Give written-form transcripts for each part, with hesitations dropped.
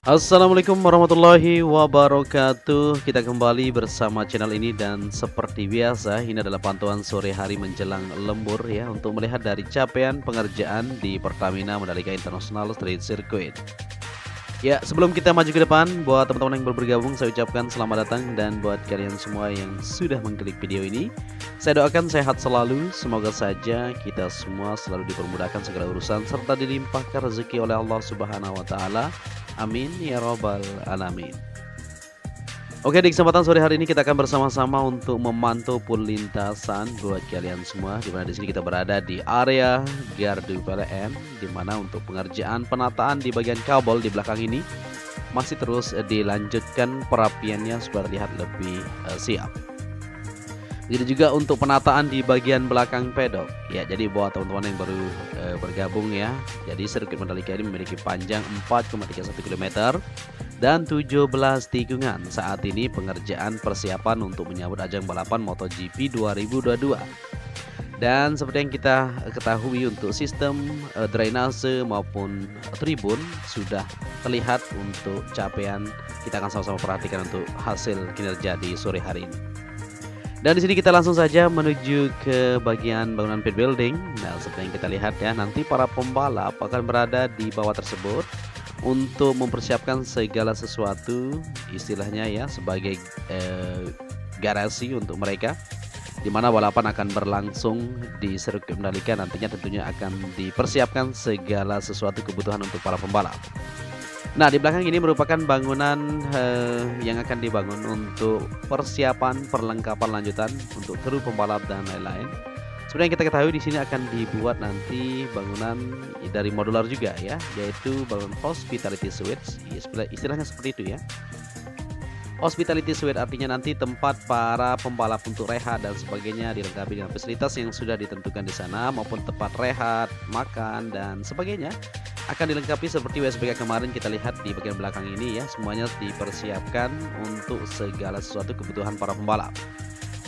Assalamualaikum warahmatullahi wabarakatuh. Kita kembali bersama channel ini dan seperti biasa ini adalah pantauan sore hari menjelang lembur ya untuk melihat dari capaian pengerjaan di Pertamina Mandalika International Street Circuit. Ya, sebelum kita maju ke depan, buat teman-teman yang baru bergabung, saya ucapkan selamat datang. Dan buat kalian semua yang sudah mengklik video ini, saya doakan sehat selalu. Semoga saja kita semua selalu dipermudahkan segala urusan serta dilimpahkan rezeki oleh Allah Subhanahu wa Ta'ala. Amin ya Robbal 'Alamin. Oke, di kesempatan sore hari ini kita akan bersama-sama untuk memantau full lintasan buat kalian semua, di mana di sini kita berada di area Gardu PLN, di mana untuk pengerjaan penataan di bagian kabel di belakang ini masih terus dilanjutkan perapiannya supaya terlihat lebih siap. Begitu juga untuk penataan di bagian belakang pedok. Ya, jadi buat teman-teman yang baru bergabung ya. Jadi sirkuit Mandalika ini memiliki panjang 4,31 km dan 17 tikungan. Saat ini pengerjaan persiapan untuk menyambut ajang balapan MotoGP 2022. Dan seperti yang kita ketahui untuk sistem drainase maupun tribun sudah terlihat untuk capaian. Kita akan sama-sama perhatikan untuk hasil kinerja di sore hari ini. Dan di sini kita langsung saja menuju ke bagian bangunan pit building. Nah, seperti yang kita lihat ya, nanti para pembalap akan berada di bawah tersebut untuk mempersiapkan segala sesuatu, istilahnya ya sebagai garasi untuk mereka, di mana balapan akan berlangsung di sirkuit Mandalika. Nantinya tentunya akan dipersiapkan segala sesuatu kebutuhan untuk para pembalap. Nah, di belakang ini merupakan bangunan yang akan dibangun untuk persiapan perlengkapan lanjutan untuk kru pembalap dan lain-lain. Seperti yang kita ketahui di sini akan dibuat nanti bangunan dari modular juga ya, yaitu bangunan hospitality suites. Istilahnya seperti itu ya. Hospitality suite artinya nanti tempat para pembalap untuk rehat dan sebagainya, dilengkapi dengan fasilitas yang sudah ditentukan di sana maupun tempat rehat, makan dan sebagainya. Akan dilengkapi seperti WSBK kemarin kita lihat di bagian belakang ini ya, semuanya dipersiapkan untuk segala sesuatu kebutuhan para pembalap.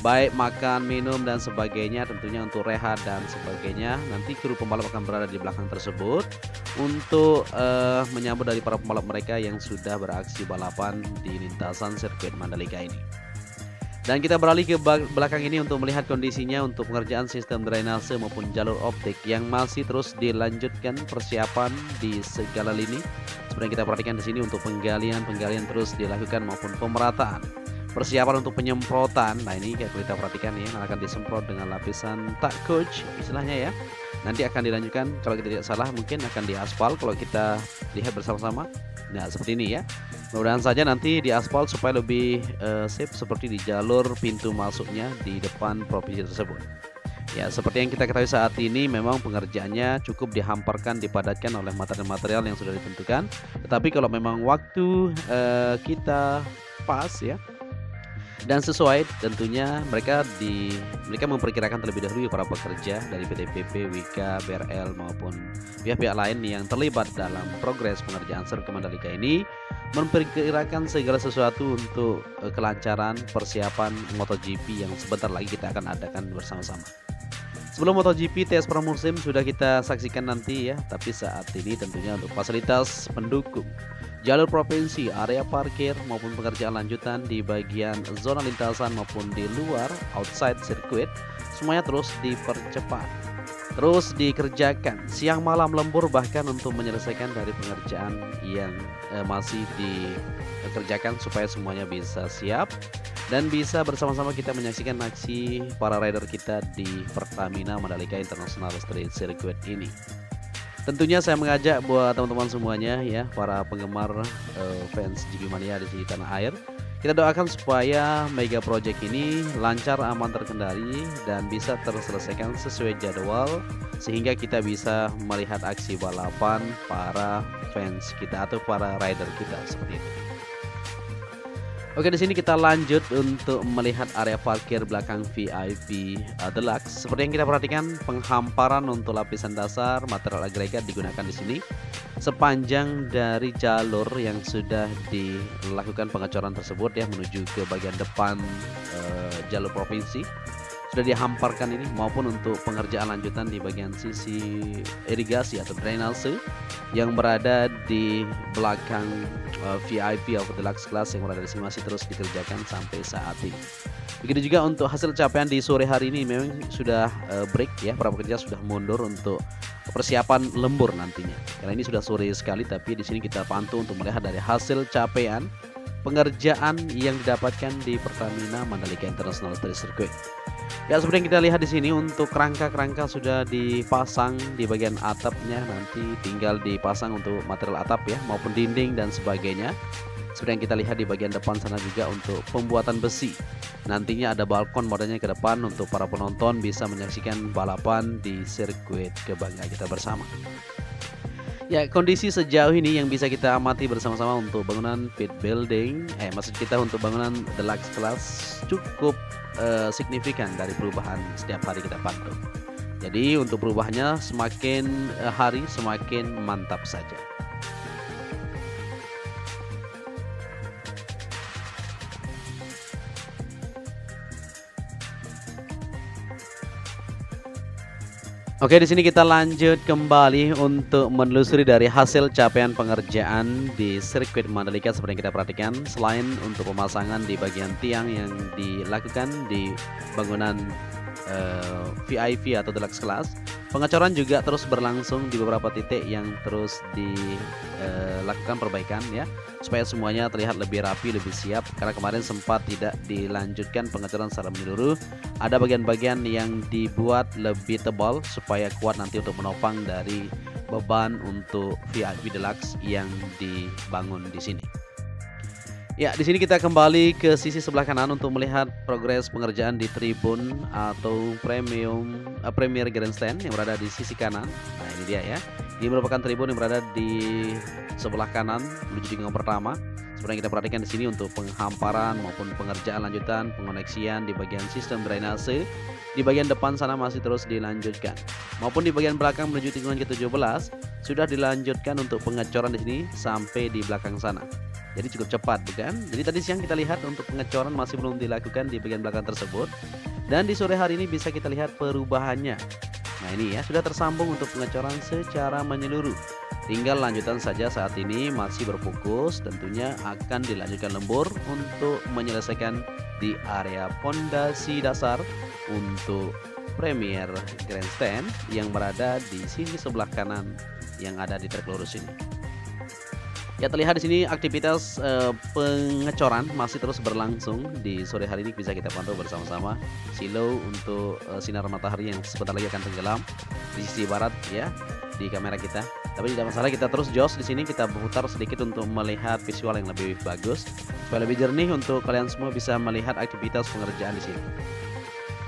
Baik makan, minum dan sebagainya, tentunya untuk rehat dan sebagainya. Nanti kru pembalap akan berada di belakang tersebut untuk menyambut dari para pembalap mereka yang sudah beraksi balapan di lintasan sirkuit Mandalika ini. Dan kita beralih ke belakang ini untuk melihat kondisinya untuk pengerjaan sistem drainase maupun jalur optik yang masih terus dilanjutkan persiapan di segala lini. Seperti yang kita perhatikan di sini untuk penggalian terus dilakukan maupun pemerataan. Persiapan untuk penyemprotan. Nah, ini kayak kita perhatikan ya, akan disemprot dengan lapisan tak coach istilahnya ya. Nanti akan dilanjutkan, kalau kita tidak salah mungkin akan diaspal kalau kita lihat bersama-sama. Nah, seperti ini ya. Mudah-mudahan saja nanti di aspal supaya lebih safe seperti di jalur pintu masuknya di depan provinsi tersebut. Ya, seperti yang kita ketahui saat ini memang pengerjaannya cukup dihamparkan, dipadatkan oleh material-material yang sudah ditentukan. Tetapi kalau memang waktu kita pas ya dan sesuai, tentunya mereka memperkirakan terlebih dahulu para pekerja dari PT PP, Wika, BRL maupun pihak-pihak lain yang terlibat dalam progres pengerjaan sirkuit Mandalika ini memperkirakan segala sesuatu untuk kelancaran persiapan MotoGP yang sebentar lagi kita akan adakan bersama-sama. Sebelum MotoGP tes pramusim sudah kita saksikan nanti ya, tapi saat ini tentunya untuk fasilitas pendukung jalur provinsi, area parkir maupun pengerjaan lanjutan di bagian zona lintasan maupun di luar outside sirkuit, semuanya terus dipercepat, terus dikerjakan siang malam lembur bahkan untuk menyelesaikan dari pengerjaan yang masih dikerjakan supaya semuanya bisa siap dan bisa bersama-sama kita menyaksikan aksi para rider kita di Pertamina Mandalika International Street Circuit ini. Tentunya saya mengajak buat teman-teman semuanya ya, para penggemar fans GP Mania di tanah air. Kita doakan supaya mega project ini lancar, aman, terkendali dan bisa terselesaikan sesuai jadwal sehingga kita bisa melihat aksi balapan para fans kita atau para rider kita seperti itu. Oke, di sini kita lanjut untuk melihat area parkir belakang VIP Deluxe. Seperti yang kita perhatikan, penghamparan untuk lapisan dasar material agregat digunakan di sini sepanjang dari jalur yang sudah dilakukan pengecoran tersebut ya menuju ke bagian depan jalur provinsi. Sudah dihamparkan ini maupun untuk pengerjaan lanjutan di bagian sisi irigasi atau drainase yang berada di belakang VIP atau deluxe class yang berada di sini masih terus dikerjakan sampai saat ini. Begitu juga untuk hasil capaian di sore hari ini memang sudah break ya, para pekerja sudah mundur untuk persiapan lembur nantinya. Karena ini sudah sore sekali, tapi di sini kita pantau untuk melihat dari hasil capaian pengerjaan yang didapatkan di Pertamina Mandalika International Street Circuit. Ya, seperti yang kita lihat di sini untuk kerangka-kerangka sudah dipasang di bagian atapnya, nanti tinggal dipasang untuk material atap ya, maupun dinding dan sebagainya. Seperti yang kita lihat di bagian depan sana juga untuk pembuatan besi. Nantinya ada balkon modalnya ke depan untuk para penonton bisa menyaksikan balapan di sirkuit kebanggaan kita bersama. Ya, kondisi sejauh ini yang bisa kita amati bersama-sama untuk bangunan pit building, maksud kita untuk bangunan deluxe class cukup signifikan dari perubahan setiap hari kita pantau. Jadi untuk perubahannya semakin hari semakin mantap saja. Oke, di sini kita lanjut kembali untuk menelusuri dari hasil capaian pengerjaan di sirkuit Mandalika seperti yang kita perhatikan. Selain untuk pemasangan di bagian tiang yang dilakukan di bangunan VIP atau deluxe class, pengecoran juga terus berlangsung di beberapa titik yang terus dilakukan perbaikan ya, supaya semuanya terlihat lebih rapi, lebih siap. Karena kemarin sempat tidak dilanjutkan pengecoran secara menyeluruh. Ada bagian-bagian yang dibuat lebih tebal supaya kuat nanti untuk menopang dari beban untuk VIP Deluxe yang dibangun di sini. Ya, di sini kita kembali ke sisi sebelah kanan untuk melihat progres pengerjaan di tribun atau Premier Grandstand yang berada di sisi kanan. Nah, ini dia ya. Ini merupakan tribun yang berada di sebelah kanan menuju tikungan pertama. Seperti yang kita perhatikan di sini untuk penghamparan maupun pengerjaan lanjutan, pengoneksian di bagian sistem drainase. Di bagian depan sana masih terus dilanjutkan. Maupun di bagian belakang menuju tikungan ke-17 sudah dilanjutkan untuk pengecoran di sini sampai di belakang sana. Jadi cukup cepat, bukan? Jadi tadi siang kita lihat untuk pengecoran masih belum dilakukan di bagian belakang tersebut. Dan di sore hari ini bisa kita lihat perubahannya. Nah, ini ya, sudah tersambung untuk pengecoran secara menyeluruh. Tinggal lanjutan saja saat ini masih berfokus, tentunya akan dilanjutkan lembur untuk menyelesaikan di area pondasi dasar untuk Premier Grandstand yang berada di sisi sebelah kanan yang ada di trek lurus ini. Ya, terlihat di sini aktivitas pengecoran masih terus berlangsung di sore hari ini, bisa kita pantau bersama-sama. Silau untuk sinar matahari yang sebentar lagi akan tenggelam di sisi barat ya di kamera kita. Tapi tidak masalah, kita terus jos di sini, kita putar sedikit untuk melihat visual yang lebih bagus supaya lebih jernih untuk kalian semua bisa melihat aktivitas pengerjaan di sini.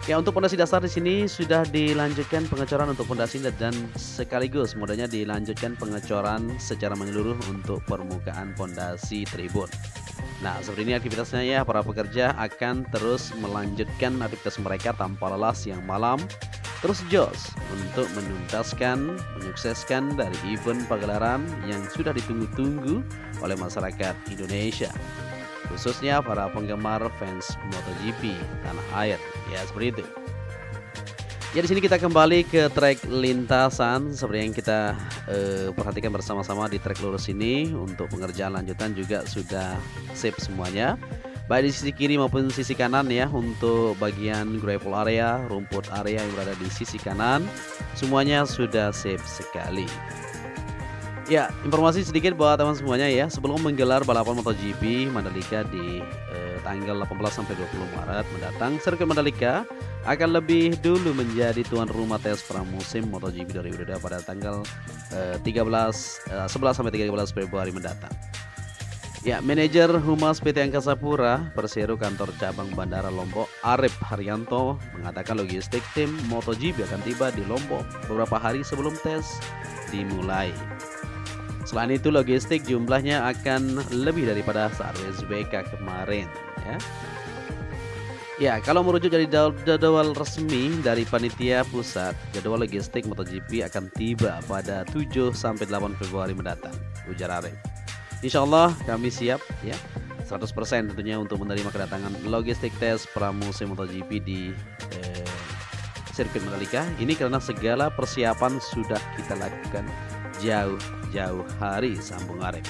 Ya, untuk pondasi dasar di sini sudah dilanjutkan pengecoran untuk pondasi dan sekaligus modalnya dilanjutkan pengecoran secara menyeluruh untuk permukaan pondasi tribun. Nah, seperti ini aktivitasnya ya, para pekerja akan terus melanjutkan aktivitas mereka tanpa lelah siang malam. Terus jos untuk menuntaskan, menyukseskan dari event pagelaran yang sudah ditunggu-tunggu oleh masyarakat Indonesia, khususnya para penggemar fans MotoGP tanah air. Ya, seperti itu. Ya, di sini kita kembali ke trek lintasan seperti yang kita perhatikan bersama-sama di trek lurus ini. Untuk pengerjaan lanjutan juga sudah sip semuanya, baik di sisi kiri maupun sisi kanan ya. Untuk bagian gravel area, rumput area yang berada di sisi kanan, semuanya sudah sip sekali. Ya, informasi sedikit buat teman semuanya ya, sebelum menggelar balapan MotoGP Mandalika di tanggal 18 sampai 20 Maret mendatang, sirkuit Mandalika akan lebih dulu menjadi tuan rumah tes pramusim MotoGP 2022 pada tanggal 11 sampai 13 Februari mendatang. Ya, manajer Humas PT Angkasa Pura Persero kantor cabang Bandara Lombok, Arif Haryanto, mengatakan logistik tim MotoGP akan tiba di Lombok beberapa hari sebelum tes dimulai. Selain itu, logistik jumlahnya akan lebih daripada saat WSBK kemarin ya. Ya, kalau merujuk dari jadwal resmi dari panitia pusat, jadwal logistik MotoGP akan tiba pada 7 sampai 8 Februari mendatang, ujar Arif. Insya Allah kami siap ya 100% tentunya untuk menerima kedatangan logistik tes pramusim MotoGP di sirkuit Mandalika ini, karena segala persiapan sudah kita lakukan jauh-jauh hari, sambung Arif.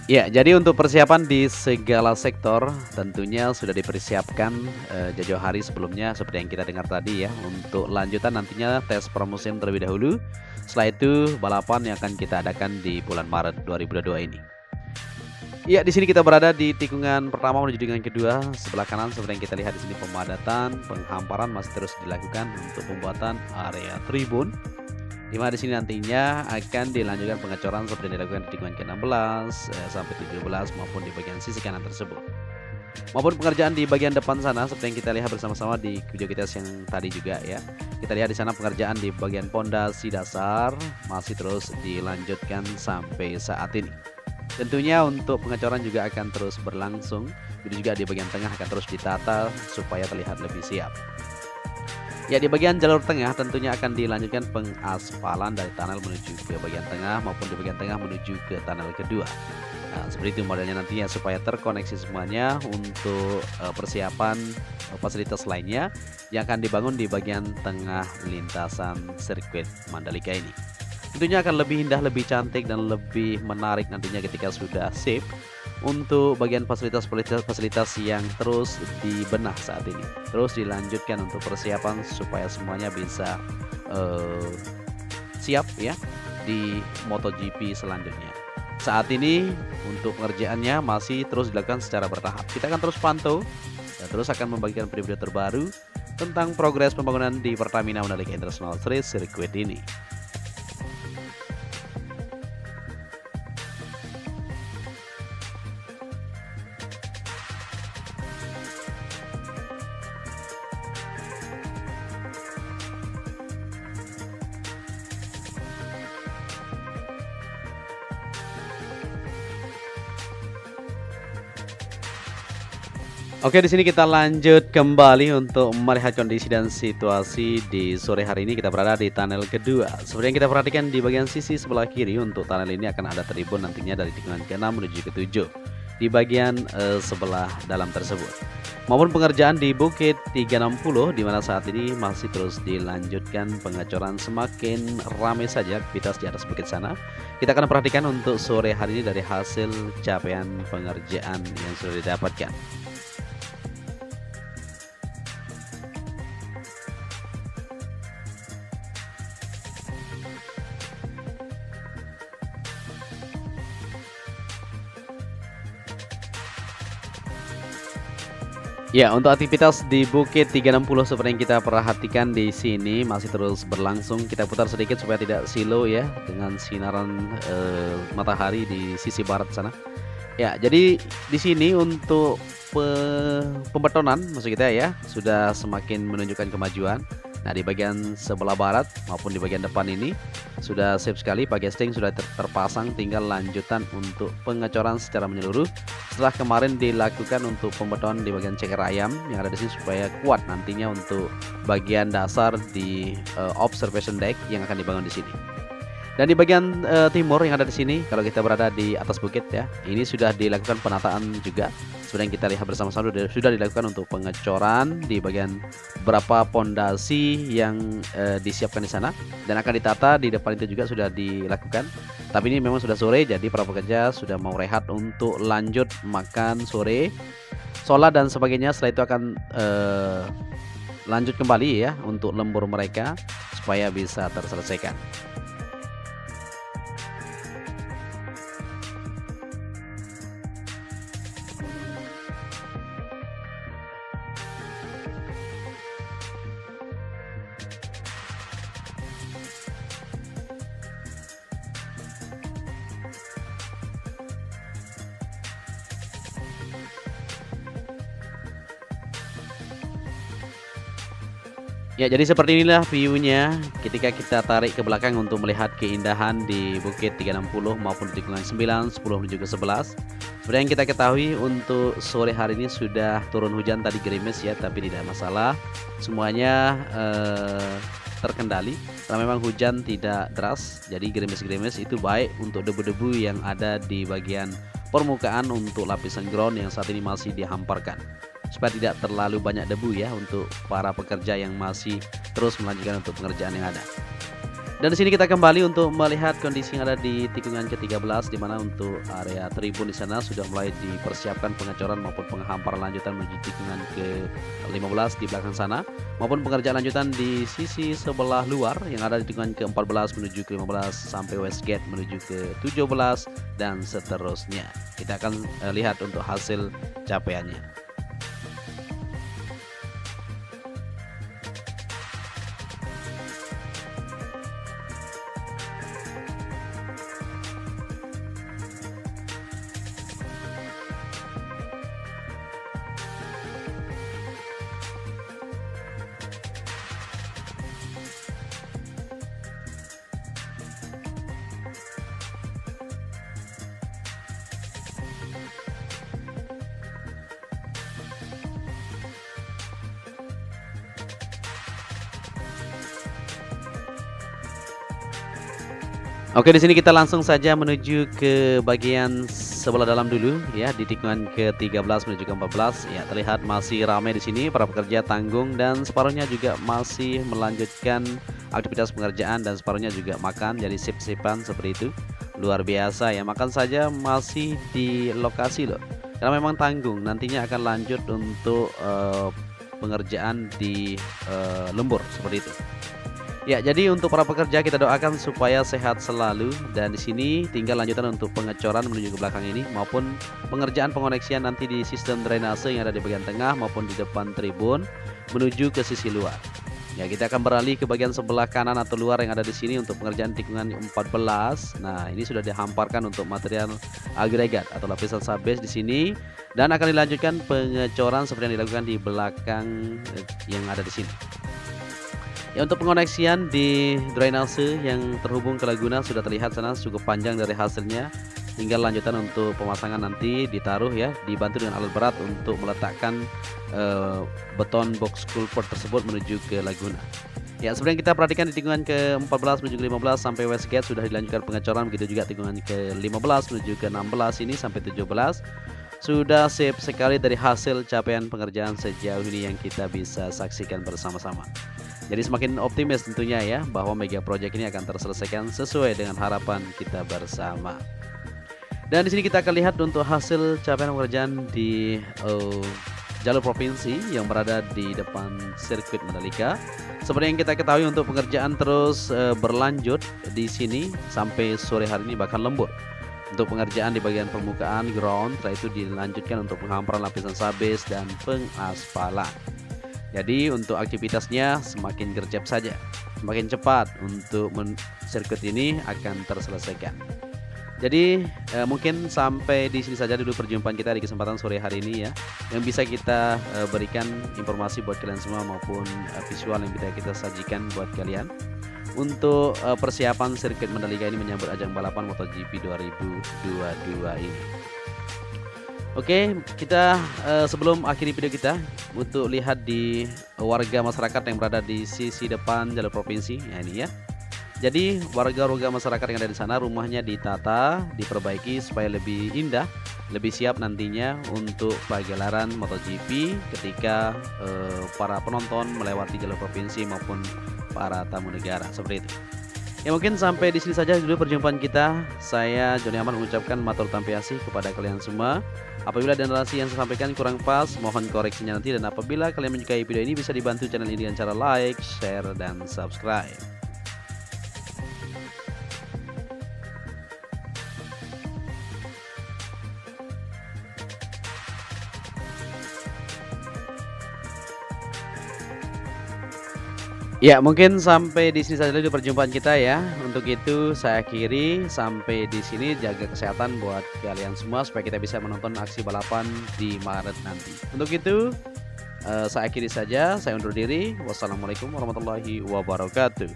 Ya, jadi untuk persiapan di segala sektor tentunya sudah dipersiapkan jauh-jauh hari sebelumnya seperti yang kita dengar tadi ya. Untuk lanjutan nantinya tes pramusim terlebih dahulu. Setelah itu balapan yang akan kita adakan di bulan Maret 2022 ini. Ya, di sini kita berada di tikungan pertama menuju tikungan kedua. Sebelah kanan seperti yang kita lihat di sini pemadatan, penghamparan masih terus dilakukan untuk pembuatan area tribun. Di mana di sini nantinya akan dilanjutkan pengecoran seperti yang dilakukan di tikungan ke-16 sampai 17 maupun di bagian sisi kanan tersebut. Maupun pengerjaan di bagian depan sana seperti yang kita lihat bersama-sama di video kita yang tadi juga ya. Kita lihat di sana pengerjaan di bagian pondasi dasar masih terus dilanjutkan sampai saat ini. Tentunya untuk pengecoran juga akan terus berlangsung. Begitu juga di bagian tengah akan terus ditata supaya terlihat lebih siap. Ya, di bagian jalur tengah tentunya akan dilanjutkan pengaspalan dari tunnel menuju ke bagian tengah maupun di bagian tengah menuju ke tunnel kedua. Nah, seperti itu modelnya nantinya supaya terkoneksi semuanya untuk persiapan fasilitas lainnya yang akan dibangun di bagian tengah lintasan sirkuit Mandalika ini. Tentunya akan lebih indah, lebih cantik dan lebih menarik nantinya ketika sudah sip untuk bagian fasilitas yang terus dibenah saat ini. Terus dilanjutkan untuk persiapan supaya semuanya bisa siap ya di MotoGP selanjutnya. Saat ini untuk pengerjaannya masih terus dilakukan secara bertahap. Kita akan terus pantau dan terus akan membagikan video terbaru tentang progres pembangunan di Pertamina Mandalika International Street Circuit ini. Oke, di sini kita lanjut kembali untuk melihat kondisi dan situasi di sore hari ini. Kita berada di tunnel kedua. Seperti yang kita perhatikan di bagian sisi sebelah kiri untuk tunnel ini akan ada tribun nantinya dari tikungan ke-6 menuju ke-7 di bagian sebelah dalam tersebut. Maupun pengerjaan di Bukit 360 di mana saat ini masih terus dilanjutkan pengecoran, semakin ramai saja aktivitas di atas bukit sana. Kita akan perhatikan untuk sore hari ini dari hasil capaian pengerjaan yang sudah didapatkan. Ya, untuk aktivitas di Bukit 360 seperti yang kita perhatikan di sini masih terus berlangsung. Kita putar sedikit supaya tidak silo ya dengan sinaran matahari di sisi barat sana. Ya, jadi di sini untuk pembetonan maksud kita ya sudah semakin menunjukkan kemajuan. Nah, di bagian sebelah barat maupun di bagian depan ini sudah siap sekali, pagesting sudah terpasang, tinggal lanjutan untuk pengecoran secara menyeluruh. Setelah kemarin dilakukan untuk pembetonan di bagian ceker ayam yang ada di sini supaya kuat nantinya untuk bagian dasar di observation deck yang akan dibangun di sini. Dan di bagian timur yang ada di sini, kalau kita berada di atas bukit ya, ini sudah dilakukan penataan juga. Seperti yang kita lihat bersama-sama sudah dilakukan untuk pengecoran di bagian beberapa pondasi yang disiapkan di sana dan akan ditata di depan itu juga sudah dilakukan. Tapi ini memang sudah sore, jadi para pekerja sudah mau rehat untuk lanjut makan sore, sholat dan sebagainya. Setelah itu akan lanjut kembali ya untuk lembur mereka supaya bisa terselesaikan. Ya, jadi seperti inilah view-nya ketika kita tarik ke belakang untuk melihat keindahan di Bukit 360 maupun di tikungan 9, 10 menuju ke 11. Seperti yang kita ketahui untuk sore hari ini sudah turun hujan tadi gerimis ya, tapi tidak masalah. Semuanya terkendali karena memang hujan tidak deras. Jadi gerimis-gerimis itu baik untuk debu-debu yang ada di bagian permukaan untuk lapisan ground yang saat ini masih dihamparkan, supaya tidak terlalu banyak debu ya untuk para pekerja yang masih terus melanjutkan untuk pengerjaan yang ada. Dan di sini kita kembali untuk melihat kondisi yang ada di tikungan ke-13, di mana untuk area tribun di sana sudah mulai dipersiapkan pengecoran maupun penghamparan lanjutan menuju tikungan ke-15 di belakang sana, maupun pengerjaan lanjutan di sisi sebelah luar yang ada di tikungan ke-14 menuju ke-15 sampai Westgate menuju ke-17 dan seterusnya. Kita akan lihat untuk hasil capaiannya. Oke, di sini kita langsung saja menuju ke bagian sebelah dalam dulu ya, di tikungan ke-13 menuju ke-14. Ya, terlihat masih ramai di sini para pekerja tanggung dan separuhnya juga masih melanjutkan aktivitas pengerjaan dan separuhnya juga makan, jadi sip-sipan seperti itu. Luar biasa ya, makan saja masih di lokasi loh. Karena memang tanggung, nantinya akan lanjut untuk pengerjaan di lembur seperti itu. Ya, jadi untuk para pekerja kita doakan supaya sehat selalu, dan di sini tinggal lanjutan untuk pengecoran menuju ke belakang ini maupun pengerjaan pengoneksian nanti di sistem drainase yang ada di bagian tengah maupun di depan tribun menuju ke sisi luar. Ya, kita akan beralih ke bagian sebelah kanan atau luar yang ada di sini untuk pengerjaan tikungan 14. Nah, ini sudah dihamparkan untuk material agregat atau lapisan subbase di sini dan akan dilanjutkan pengecoran seperti yang dilakukan di belakang yang ada di sini. Ya, untuk pengoneksian di drainase yang terhubung ke Laguna sudah terlihat sana cukup panjang dari hasilnya. Tinggal lanjutan untuk pemasangan nanti ditaruh ya, dibantu dengan alat berat untuk meletakkan beton box culvert tersebut menuju ke Laguna. Ya, seperti yang kita perhatikan di tikungan ke-14 menuju ke-15 sampai Westgate sudah dilanjutkan pengecoran, begitu juga tikungan ke-15 menuju ke-16 ini sampai 17. Sudah sip sekali dari hasil capaian pengerjaan sejauh ini yang kita bisa saksikan bersama-sama. Jadi semakin optimis tentunya ya bahwa mega project ini akan terselesaikan sesuai dengan harapan kita bersama. Dan di sini kita akan lihat untuk hasil capaian pengerjaan di jalur provinsi yang berada di depan sirkuit Mandalika. Seperti yang kita ketahui untuk pengerjaan terus berlanjut di sini sampai sore hari ini bahkan lembur. Untuk pengerjaan di bagian permukaan ground, setelah itu dilanjutkan untuk penghamparan lapisan subbase dan pengaspalan. Jadi untuk aktivitasnya semakin gercep saja, semakin cepat untuk sirkuit ini akan terselesaikan. Jadi mungkin sampai di sini saja dulu perjumpaan kita di kesempatan sore hari ini ya, yang bisa kita berikan informasi buat kalian semua maupun visual yang bisa kita sajikan buat kalian untuk persiapan sirkuit Mandalika ini menyambut ajang balapan MotoGP 2022 ini. Oke, kita sebelum akhiri video kita untuk lihat di warga masyarakat yang berada di sisi depan jalur provinsi ya ini ya. Jadi warga-warga masyarakat yang ada di sana rumahnya ditata, diperbaiki supaya lebih indah, lebih siap nantinya untuk pagelaran MotoGP ketika para penonton melewati jalur provinsi maupun para tamu negara seperti itu. Ya, mungkin sampai di sini saja dulu perjumpaan kita. Saya Joni Aman mengucapkan matur tampiasi kepada kalian semua. Apabila ada narasi yang saya sampaikan kurang pas, mohon koreksinya nanti. Dan apabila kalian menyukai video ini, bisa dibantu channel ini dengan cara like, share, dan subscribe. Ya, mungkin sampai di sini saja dulu perjumpaan kita ya. Untuk itu saya akhiri sampai di sini. Jaga kesehatan buat kalian semua supaya kita bisa menonton aksi balapan di Maret nanti. Untuk itu saya akhiri saja. Saya undur diri. Wassalamualaikum warahmatullahi wabarakatuh.